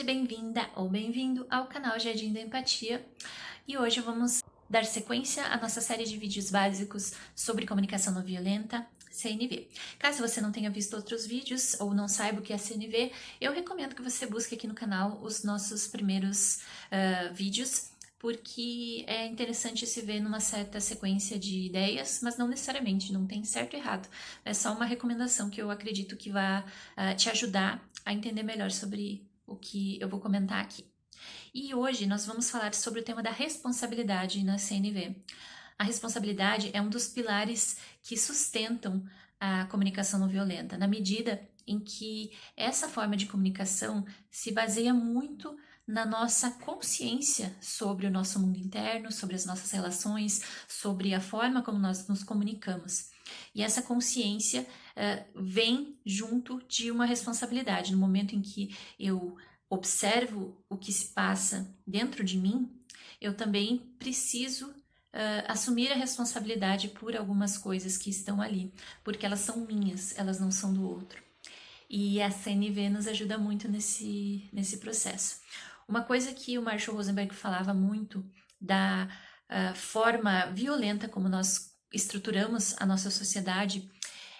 bem-vinda ou bem-vindo ao canal Jardim da Empatia e hoje vamos dar sequência à nossa série de vídeos básicos sobre comunicação não violenta, CNV. Caso você não tenha visto outros vídeos ou não saiba o que é CNV, eu recomendo que você busque aqui no canal os nossos primeiros vídeos, porque é interessante se ver numa certa sequência de ideias, mas não necessariamente, não tem certo e errado. É só uma recomendação que eu acredito que vai te ajudar a entender melhor sobre o que eu vou comentar aqui. E hoje nós vamos falar sobre o tema da responsabilidade na CNV. A responsabilidade é um dos pilares que sustentam a comunicação não violenta, na medida em que essa forma de comunicação se baseia muito na nossa consciência sobre o nosso mundo interno, sobre as nossas relações, sobre a forma como nós nos comunicamos. E essa consciência vem junto de uma responsabilidade. No momento em que eu observo o que se passa dentro de mim, eu também preciso assumir a responsabilidade por algumas coisas que estão ali, porque elas são minhas, elas não são do outro. E a CNV nos ajuda muito nesse processo. Uma coisa que o Marshall Rosenberg falava muito da forma violenta como nós estruturamos a nossa sociedade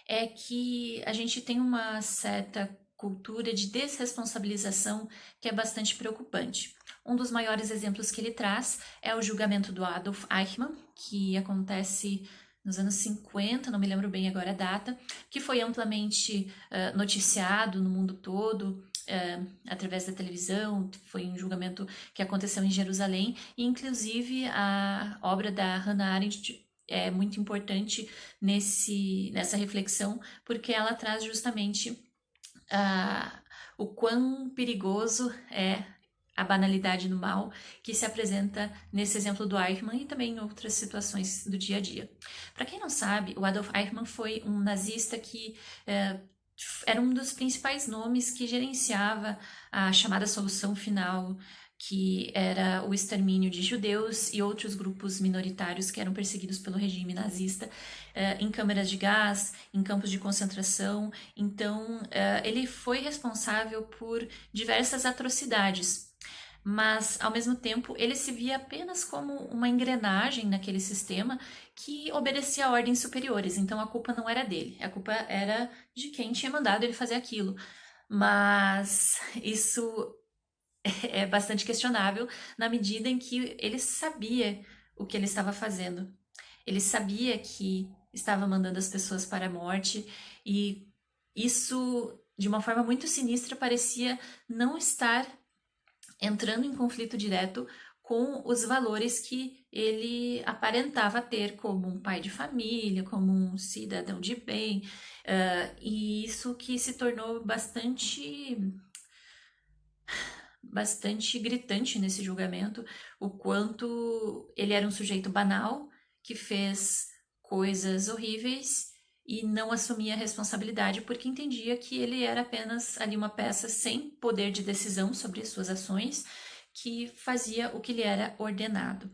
é que a gente tem uma certa cultura de desresponsabilização que é bastante preocupante. Um dos maiores exemplos que ele traz é o julgamento do Adolf Eichmann, que acontece nos anos 50, não me lembro bem agora a data, que foi amplamente noticiado no mundo todo, através da televisão. Foi um julgamento que aconteceu em Jerusalém, e inclusive a obra da Hannah Arendt é muito importante nessa reflexão, porque ela traz justamente o quão perigoso é a banalidade do mal que se apresenta nesse exemplo do Eichmann e também em outras situações do dia a dia. Para quem não sabe, o Adolf Eichmann foi um nazista que era um dos principais nomes que gerenciava a chamada solução final, que era o extermínio de judeus e outros grupos minoritários que eram perseguidos pelo regime nazista em câmeras de gás, em campos de concentração. Então, ele foi responsável por diversas atrocidades, mas, ao mesmo tempo, ele se via apenas como uma engrenagem naquele sistema que obedecia a ordens superiores. Então, a culpa não era dele, a culpa era de quem tinha mandado ele fazer aquilo. Mas isso é bastante questionável na medida em que ele sabia o que ele estava fazendo. Ele sabia que estava mandando as pessoas para a morte, e isso, de uma forma muito sinistra, parecia não estar entrando em conflito direto com os valores que ele aparentava ter como um pai de família, como um cidadão de bem, e isso que se tornou bastante gritante nesse julgamento, o quanto ele era um sujeito banal, que fez coisas horríveis e não assumia a responsabilidade porque entendia que ele era apenas ali uma peça sem poder de decisão sobre suas ações, que fazia o que lhe era ordenado.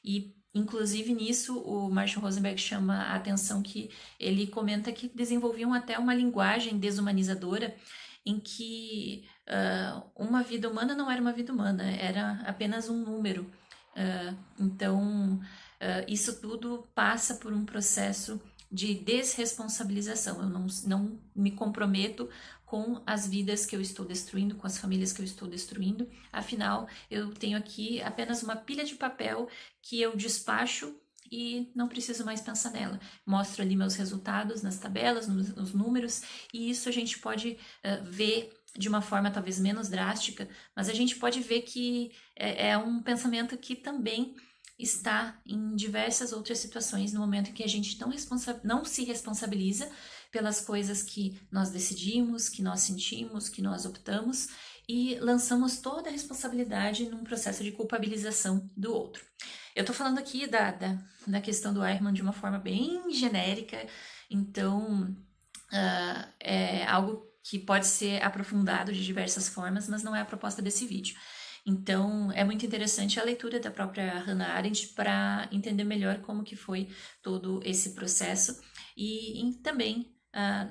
E inclusive nisso o Marshall Rosenberg chama a atenção, que ele comenta que desenvolviam até uma linguagem desumanizadora em que uma vida humana não era uma vida humana, era apenas um número. Então, isso tudo passa por um processo de desresponsabilização. Eu não me comprometo com as vidas que eu estou destruindo, com as famílias que eu estou destruindo. Afinal, eu tenho aqui apenas uma pilha de papel que eu despacho e não preciso mais pensar nela. Mostro ali meus resultados nas tabelas, nos números, e isso a gente pode ver de uma forma talvez menos drástica, mas a gente pode ver que é um pensamento que também está em diversas outras situações, no momento em que a gente não se responsabiliza pelas coisas que nós decidimos, que nós sentimos, que nós optamos, e lançamos toda a responsabilidade num processo de culpabilização do outro. Eu tô falando aqui da questão do Eichmann de uma forma bem genérica, então é algo que pode ser aprofundado de diversas formas, mas não é a proposta desse vídeo. Então, é muito interessante a leitura da própria Hannah Arendt para entender melhor como que foi todo esse processo, e também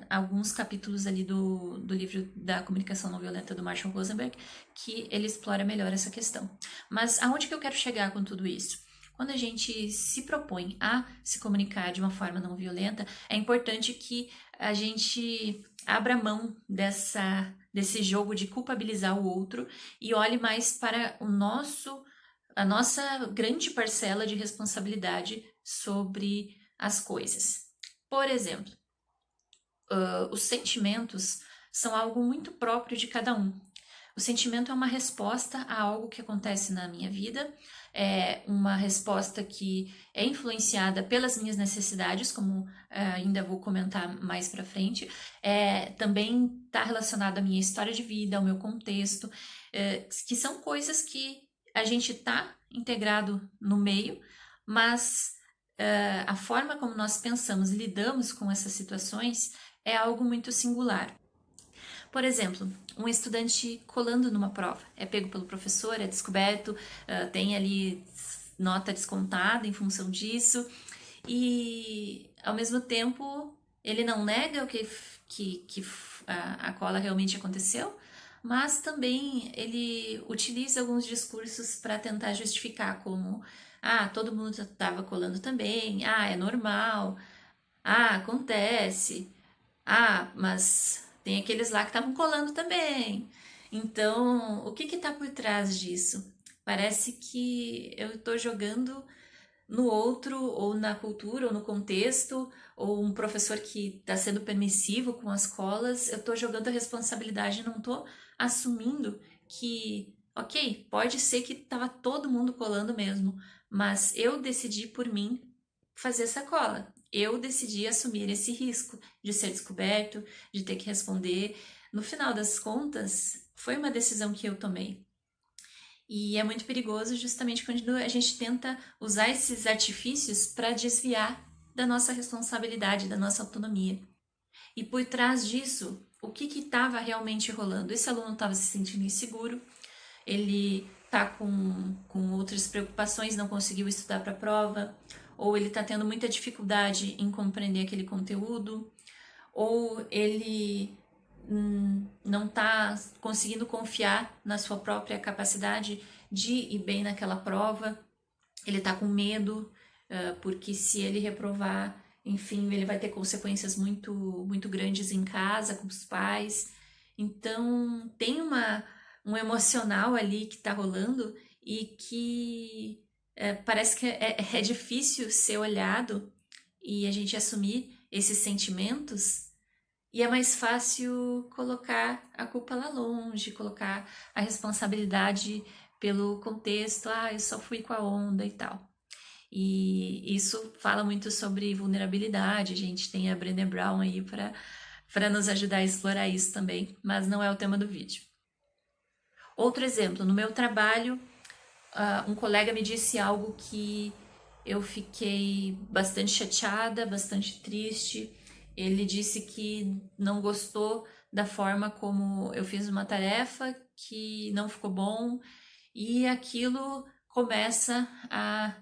alguns capítulos ali do livro da Comunicação Não Violenta do Marshall Rosenberg, que ele explora melhor essa questão. Mas aonde que eu quero chegar com tudo isso? Quando a gente se propõe a se comunicar de uma forma não violenta, é importante que a gente abra mão desse jogo de culpabilizar o outro e olhe mais para a nossa grande parcela de responsabilidade sobre as coisas. Por exemplo, os sentimentos são algo muito próprio de cada um. O sentimento é uma resposta a algo que acontece na minha vida, é uma resposta que é influenciada pelas minhas necessidades, como ainda vou comentar mais para frente, também está relacionado à minha história de vida, ao meu contexto, que são coisas que a gente está integrado no meio, mas a forma como nós pensamos e lidamos com essas situações é algo muito singular. Por exemplo, um estudante colando numa prova, é pego pelo professor, é descoberto, tem ali nota descontada em função disso, e ao mesmo tempo ele não nega o que a cola realmente aconteceu, mas também ele utiliza alguns discursos para tentar justificar, como todo mundo estava colando também, é normal, acontece, mas tem aqueles lá que estavam colando também. Então, o que está por trás disso? Parece que eu estou jogando no outro, ou na cultura, ou no contexto, ou um professor que está sendo permissivo com as colas, eu estou jogando a responsabilidade, não estou assumindo que, ok, pode ser que estava todo mundo colando mesmo, mas eu decidi por mim fazer essa cola. Eu decidi assumir esse risco de ser descoberto, de ter que responder. No final das contas, foi uma decisão que eu tomei. E é muito perigoso justamente quando a gente tenta usar esses artifícios para desviar da nossa responsabilidade, da nossa autonomia. E por trás disso, o que estava realmente rolando? Esse aluno estava se sentindo inseguro, ele está com outras preocupações, não conseguiu estudar para a prova, ou ele está tendo muita dificuldade em compreender aquele conteúdo, ou ele não está conseguindo confiar na sua própria capacidade de ir bem naquela prova, ele está com medo, porque se ele reprovar, enfim, ele vai ter consequências muito, muito grandes em casa, com os pais. Então, tem um emocional ali que está rolando e que parece que é difícil ser olhado e a gente assumir esses sentimentos, e é mais fácil colocar a culpa lá longe, colocar a responsabilidade pelo contexto, eu só fui com a onda e tal. E isso fala muito sobre vulnerabilidade, a gente tem a Brené Brown aí para nos ajudar a explorar isso também, mas não é o tema do vídeo. Outro exemplo, no meu trabalho, um colega me disse algo que eu fiquei bastante chateada, bastante triste. Ele disse que não gostou da forma como eu fiz uma tarefa, que não ficou bom, e aquilo começa a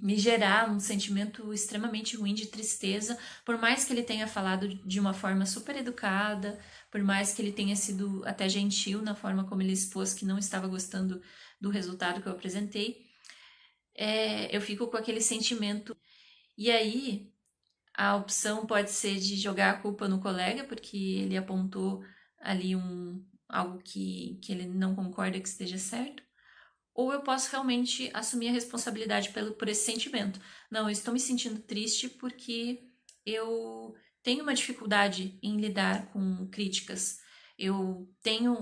me gerar um sentimento extremamente ruim de tristeza, por mais que ele tenha falado de uma forma super educada, por mais que ele tenha sido até gentil na forma como ele expôs que não estava gostando do resultado que eu apresentei, eu fico com aquele sentimento. E aí, a opção pode ser de jogar a culpa no colega, porque ele apontou ali algo que ele não concorda que esteja certo, ou eu posso realmente assumir a responsabilidade por esse sentimento. Não, eu estou me sentindo triste porque eu tenho uma dificuldade em lidar com críticas. Eu tenho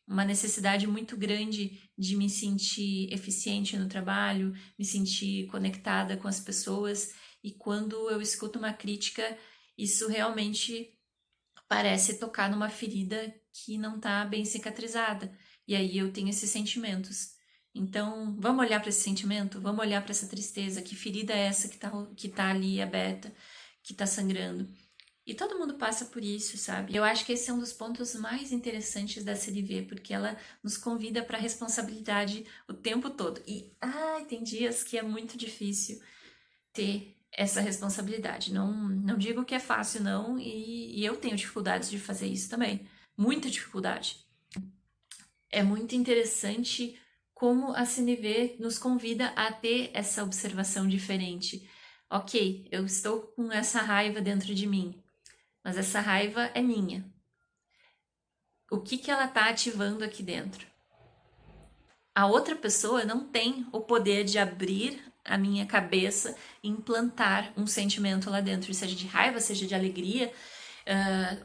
uma necessidade muito grande de me sentir eficiente no trabalho, me sentir conectada com as pessoas, e quando eu escuto uma crítica, isso realmente parece tocar numa ferida que não está bem cicatrizada. E aí eu tenho esses sentimentos. Então, vamos olhar para esse sentimento? Vamos olhar para essa tristeza? Que ferida é essa que tá ali aberta, que tá sangrando? E todo mundo passa por isso, sabe? Eu acho que esse é um dos pontos mais interessantes da CLV, porque ela nos convida para a responsabilidade o tempo todo. E, tem dias que é muito difícil ter essa responsabilidade. Não digo que é fácil, não, e eu tenho dificuldades de fazer isso também. Muita dificuldade. É muito interessante como a CNV nos convida a ter essa observação diferente. Ok, eu estou com essa raiva dentro de mim, mas essa raiva é minha. O que ela está ativando aqui dentro? A outra pessoa não tem o poder de abrir a minha cabeça e implantar um sentimento lá dentro, seja de raiva, seja de alegria,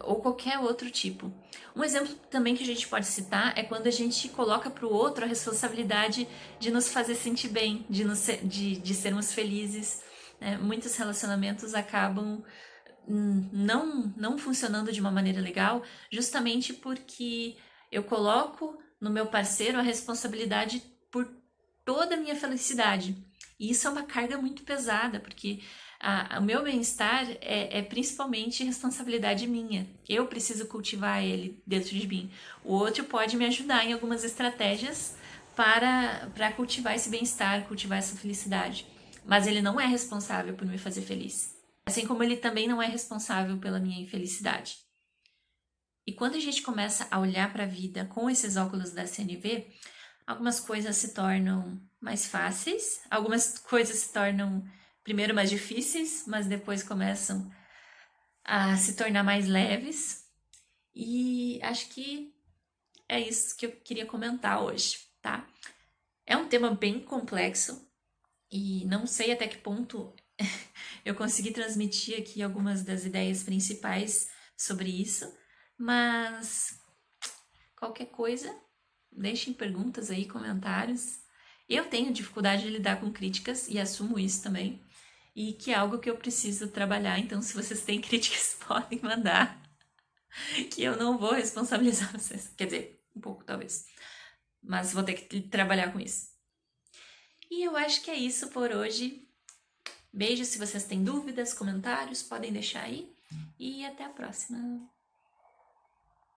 ou qualquer outro tipo. Um exemplo também que a gente pode citar é quando a gente coloca para o outro a responsabilidade de nos fazer sentir bem, de sermos felizes. Né? Muitos relacionamentos acabam não funcionando de uma maneira legal, justamente porque eu coloco no meu parceiro a responsabilidade por toda a minha felicidade. E isso é uma carga muito pesada, porque o meu bem-estar é principalmente responsabilidade minha. Eu preciso cultivar ele dentro de mim. O outro pode me ajudar em algumas estratégias para cultivar esse bem-estar, cultivar essa felicidade. Mas ele não é responsável por me fazer feliz. Assim como ele também não é responsável pela minha infelicidade. E quando a gente começa a olhar para a vida com esses óculos da CNV, algumas coisas se tornam mais fáceis, algumas coisas se tornam primeiro mais difíceis, mas depois começam a se tornar mais leves. E acho que é isso que eu queria comentar hoje, tá? É um tema bem complexo e não sei até que ponto eu consegui transmitir aqui algumas das ideias principais sobre isso, mas qualquer coisa, deixem perguntas aí, comentários. Eu tenho dificuldade de lidar com críticas e assumo isso também, e que é algo que eu preciso trabalhar, então se vocês têm críticas, podem mandar, que eu não vou responsabilizar vocês. Quer dizer, um pouco talvez, mas vou ter que trabalhar com isso. E eu acho que é isso por hoje. Beijo, se vocês têm dúvidas, comentários, podem deixar aí. E até a próxima.